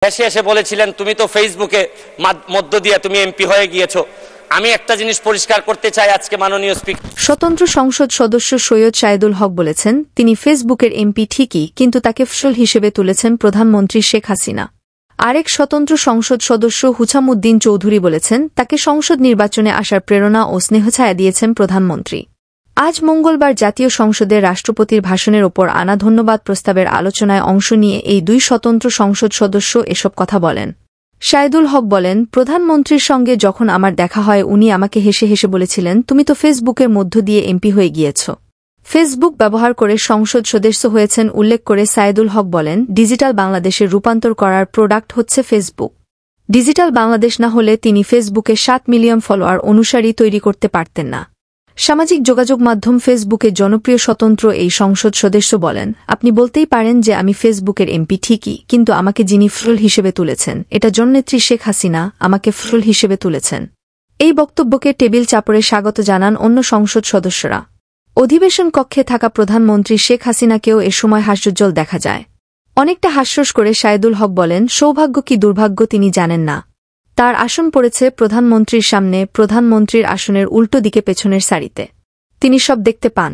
হেসে হেসে বলেছিলেন, তুমি তো ফেসবুকে মধ্য দিয়ে তুমি এমপি হয়ে গিয়েছো। আমি একটা জিনিস পরিষ্কার করতে চাই আজকে মাননীয় স্পিকার। স্বতন্ত্র সংসদ সদস্য সৈয়দ সাইদুল হক বলেছেন, তিনি ফেসবুকের এমপি ঠিকই, কিন্তু তাকে ফসল হিসেবে তুলেছেন প্রধানমন্ত্রী শেখ হাসিনা। আরেক স্বতন্ত্র সংসদ সদস্য হুছামুদ্দিন চৌধুরী বলেছেন, তাকে সংসদ নির্বাচনে আসার প্রেরণা ও স্নেহছায়া দিয়েছেন প্রধানমন্ত্রী। আজ মঙ্গলবার জাতীয় সংসদে রাষ্ট্রপতির ভাষণের ওপর আনা ধন্যবাদ প্রস্তাবের আলোচনায় অংশ নিয়ে এই দুই স্বতন্ত্র সংসদ সদস্য এসব কথা বলেন। সাইদুল হক বলেন, প্রধানমন্ত্রীর সঙ্গে যখন আমার দেখা হয় উনি আমাকে হেসে হেসে বলেছিলেন, তুমি তো ফেসবুকের মধ্য দিয়ে এমপি হয়ে গিয়েছ। ফেসবুক ব্যবহার করে সংসদ সদস্য হয়েছেন উল্লেখ করে সাইদুল হক বলেন, ডিজিটাল বাংলাদেশের রূপান্তর করার প্রোডাক্ট হচ্ছে ফেসবুক। ডিজিটাল বাংলাদেশ না হলে তিনি ফেসবুকে 7 মিলিয়ন ফলোয়ার অনুসারী তৈরি করতে পারতেন না। সামাজিক যোগাযোগ মাধ্যম ফেসবুকের জনপ্রিয় স্বতন্ত্র এই সংসদ সদস্য বলেন, আপনি বলতেই পারেন যে আমি ফেসবুকের এমপি ঠিকই, কিন্তু আমাকে যিনি ফসল হিসেবে তুলেছেন এটা জননেত্রী শেখ হাসিনা আমাকে ফসল হিসেবে তুলেছেন। এই বক্তব্যকে টেবিল চাপড়ে স্বাগত জানান অন্য সংসদ সদস্যরা। অধিবেশন কক্ষে থাকা প্রধানমন্ত্রী শেখ হাসিনাকেও এ সময় হাস্যোজ্জ্বল দেখা যায়। অনেকটা হাস্যস করে সাইদুল হক বলেন, সৌভাগ্য কি দুর্ভাগ্য তিনি জানেন না। তার আসন পড়েছে প্রধানমন্ত্রীর সামনে, প্রধানমন্ত্রীর আসনের উল্টো দিকে পেছনের সারিতে। তিনি সব দেখতে পান।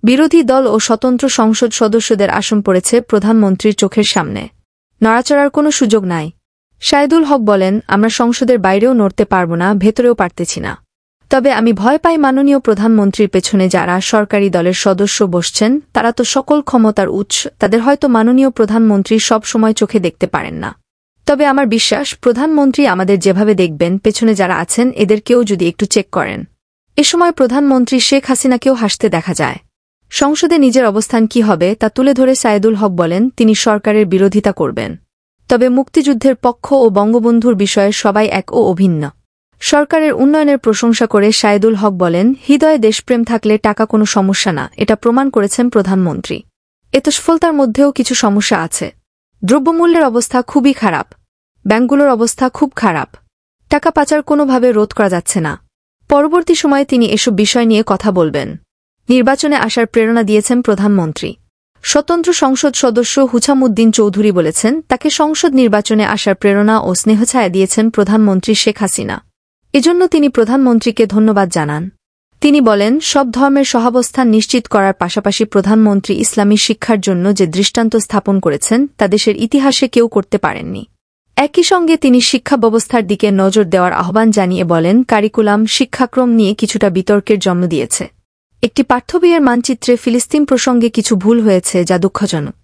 বিরোধী দল ও স্বতন্ত্র সংসদ সদস্যদের আসন পড়েছে প্রধানমন্ত্রীর চোখের সামনে। নড়াচড়ার কোনো সুযোগ নাই। সাইদুল হক বলেন, আমরা সংসদের বাইরেও নড়তে পারব না, ভেতরেও পারতেছি না। তবে আমি ভয় পাই মাননীয় প্রধানমন্ত্রীর পেছনে যারা সরকারি দলের সদস্য বসছেন তারা তো সকল ক্ষমতার উৎস, তাদের হয়তো মাননীয় প্রধানমন্ত্রী সব সময় চোখে দেখতে পারেন না। তবে আমার বিশ্বাস প্রধানমন্ত্রী আমাদের যেভাবে দেখবেন, পেছনে যারা আছেন এদেরকেও যদি একটু চেক করেন। এ সময় প্রধানমন্ত্রী শেখ হাসিনাকেও হাসতে দেখা যায়। সংসদে নিজের অবস্থান কি হবে তা তুলে ধরে সাইদুল হক বলেন, তিনি সরকারের বিরোধিতা করবেন। তবে মুক্তিযুদ্ধের পক্ষ ও বঙ্গবন্ধুর বিষয়ে সবাই এক ও অভিন্ন। সরকারের উন্নয়নের প্রশংসা করে সাইদুল হক বলেন, হৃদয়ে দেশপ্রেম থাকলে টাকা কোনো সমস্যা না, এটা প্রমাণ করেছেন প্রধানমন্ত্রী। এত সফলতার মধ্যেও কিছু সমস্যা আছে। দ্রব্যমূল্যের অবস্থা খুবই খারাপ। ব্যাংকগুলোর অবস্থা খুব খারাপ। টাকা পাচার কোনোভাবে রোধ করা যাচ্ছে না। পরবর্তী সময়ে তিনি এসব বিষয় নিয়ে কথা বলবেন। নির্বাচনে আসার প্রেরণা দিয়েছেন প্রধানমন্ত্রী। স্বতন্ত্র সংসদ সদস্য হুছামুদ্দিন চৌধুরী বলেছেন, তাকে সংসদ নির্বাচনে আসার প্রেরণা ও স্নেহছায়া দিয়েছেন প্রধানমন্ত্রী শেখ হাসিনা। এজন্য তিনি প্রধানমন্ত্রীকে ধন্যবাদ জানান। তিনি বলেন, সব ধর্মের সহাবস্থান নিশ্চিত করার পাশাপাশি প্রধানমন্ত্রী ইসলামী শিক্ষার জন্য যে দৃষ্টান্ত স্থাপন করেছেন তা দেশের ইতিহাসে কেউ করতে পারেননি। একই সঙ্গে তিনি শিক্ষা ব্যবস্থার দিকে নজর দেওয়ার আহ্বান জানিয়ে বলেন, কারিকুলাম শিক্ষাক্রম নিয়ে কিছুটা বিতর্কের জন্ম দিয়েছে। একটি পাঠ্যবইয়ের মানচিত্রে ফিলিস্তিন প্রসঙ্গে কিছু ভুল হয়েছে, যা দুঃখজনক।